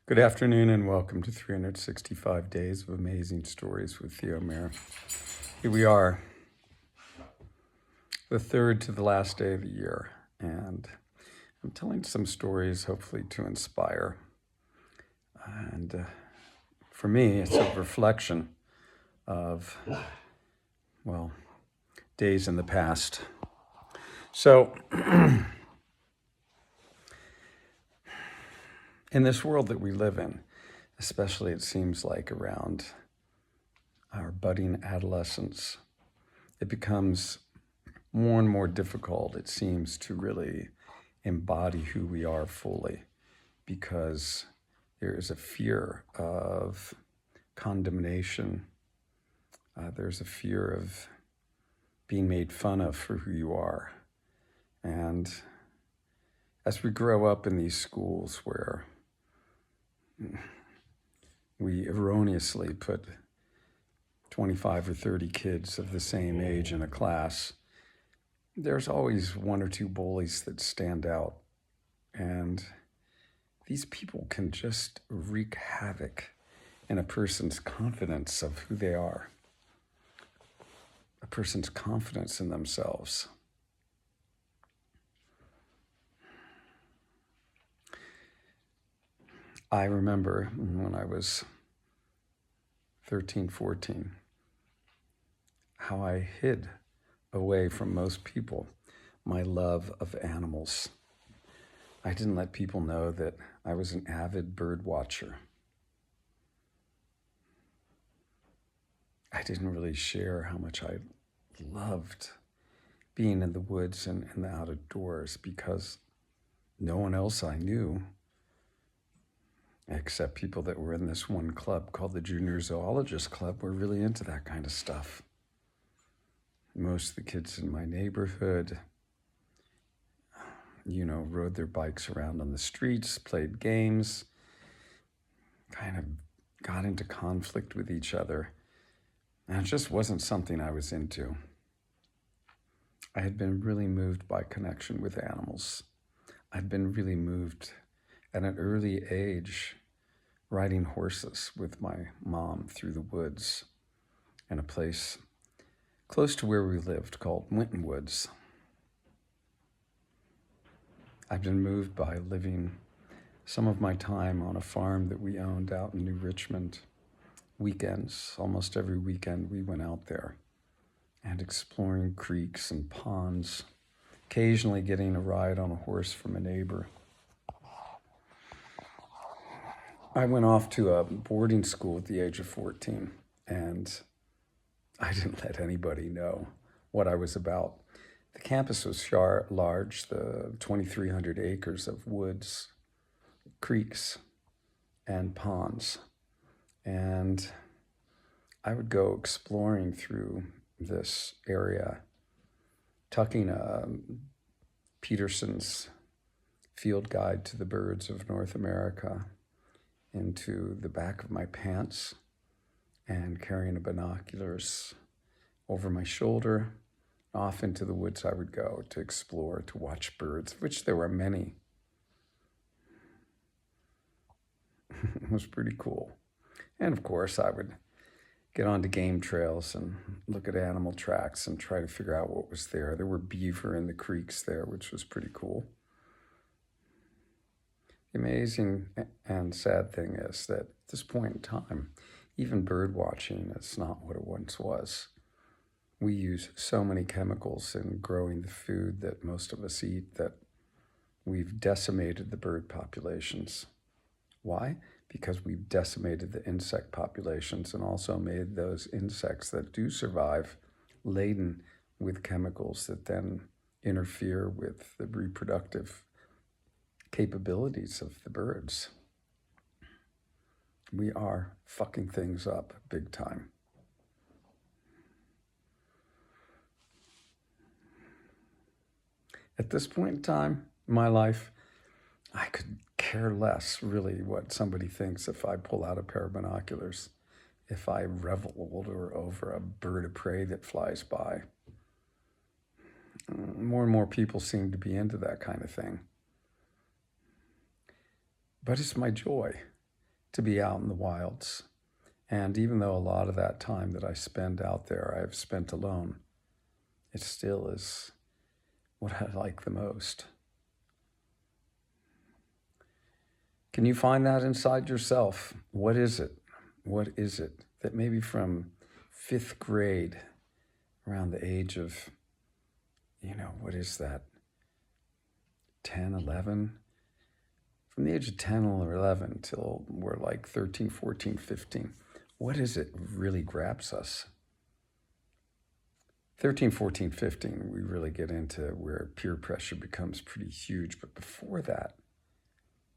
Good afternoon and welcome to 365 Days of Amazing Stories with Theo Mayer. Here we are, the third to the last day of the year, and I'm telling some stories hopefully to inspire. And for me, it's a reflection of, well, days in the past. So, in this world that we live in, especially it seems like around our budding adolescence, it becomes more and more difficult, it seems, to really embody who we are fully because there is a fear of condemnation. There's a fear of being made fun of for who you are. And as we grow up in these schools where we erroneously put 25 or 30 kids of the same age in a class, there's always one or two bullies that stand out. And these people can just wreak havoc in a person's confidence of who they are, a person's confidence in themselves. I remember when I was 13, 14, how I hid away from most people my love of animals. I didn't let people know that I was an avid bird watcher. I didn't really share how much I loved being in the woods and the out of doors because no one else I knew, except people that were in this one club called the Junior Zoologist Club, were really into that kind of stuff. Most of the kids in my neighborhood, rode their bikes around on the streets, played games, kind of got into conflict with each other. And it just wasn't something I was into. I had been really moved by connection with animals. I'd been really moved at an early age riding horses with my mom through the woods in a place close to where we lived called Winton Woods. I've been moved by living some of my time on a farm that we owned out in New Richmond. Weekends, almost every weekend, we went out there and exploring creeks and ponds, occasionally getting a ride on a horse from a neighbor. I went off to a boarding school at the age of 14, and I didn't let anybody know what I was about. The campus was large, the 2,300 acres of woods, creeks, and ponds. And I would go exploring through this area, tucking Peterson's Field Guide to the Birds of North America into the back of my pants and carrying binoculars over my shoulder. Off into the woods I would go to explore, to watch birds, of which there were many. It was pretty cool. And of course, I would get onto game trails and look at animal tracks and try to figure out what was there. There were beaver in the creeks there, which was pretty cool. The amazing and sad thing is that at this point in time, even bird watching is not what it once was. We use so many chemicals in growing the food that most of us eat that we've decimated the bird populations. Why? Because we've decimated the insect populations and also made those insects that do survive laden with chemicals that then interfere with the reproductive capabilities of the birds. We are fucking things up big time. At this point in time in my life, I could care less really what somebody thinks if I pull out a pair of binoculars, if I revel over a bird of prey that flies by. More and more people seem to be into that kind of thing. But it's my joy. to be out in the wilds. And even though a lot of that time that I spend out there, I've spent alone, it still is what I like the most. Can you find that inside yourself? What is it? What is it that maybe from 5th grade, around the age of, what is that, 10, 11? From the age of 10 or 11 till we're like 13, 14, 15, what is it really grabs us? 13, 14, 15, we really get into where peer pressure becomes pretty huge. But before that,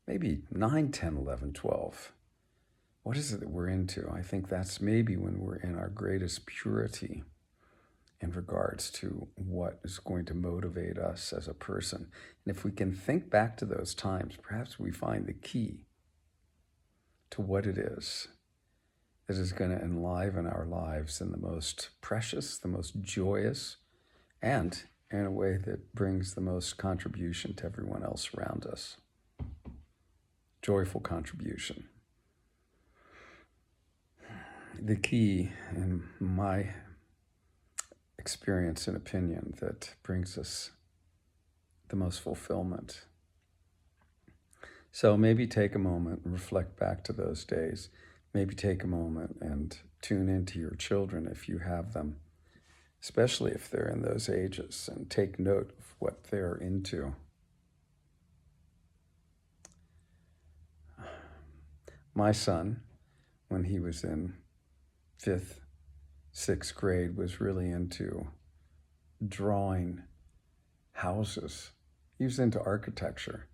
maybe 9, 10, 11, 12, what is it that we're into? I think that's maybe when we're in our greatest purity in regards to what is going to motivate us as a person. And if we can think back to those times, perhaps we find the key to what it is that is going to enliven our lives in the most precious, the most joyous, and in a way that brings the most contribution to everyone else around us. Joyful contribution. The key, in my experience and opinion, that brings us the most fulfillment. So maybe take a moment and reflect back to those days. Maybe take a moment and tune into your children if you have them, especially if they're in those ages, and take note of what they're into. My son, when he was in 5th, 6th grade, was really into drawing houses. He was into architecture.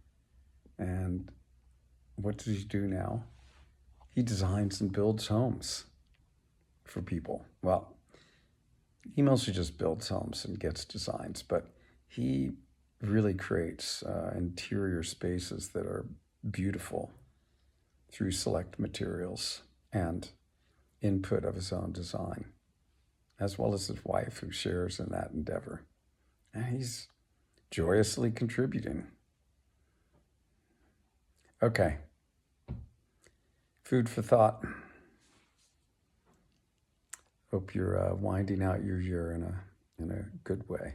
And what does he do now? He designs and builds homes for people. Well, he mostly just builds homes and gets designs, but he really creates interior spaces that are beautiful through select materials and input of his own design, as well as his wife, who shares in that endeavor. And he's joyously contributing. Okay. Food for thought. Hope you're winding out your year in a good way.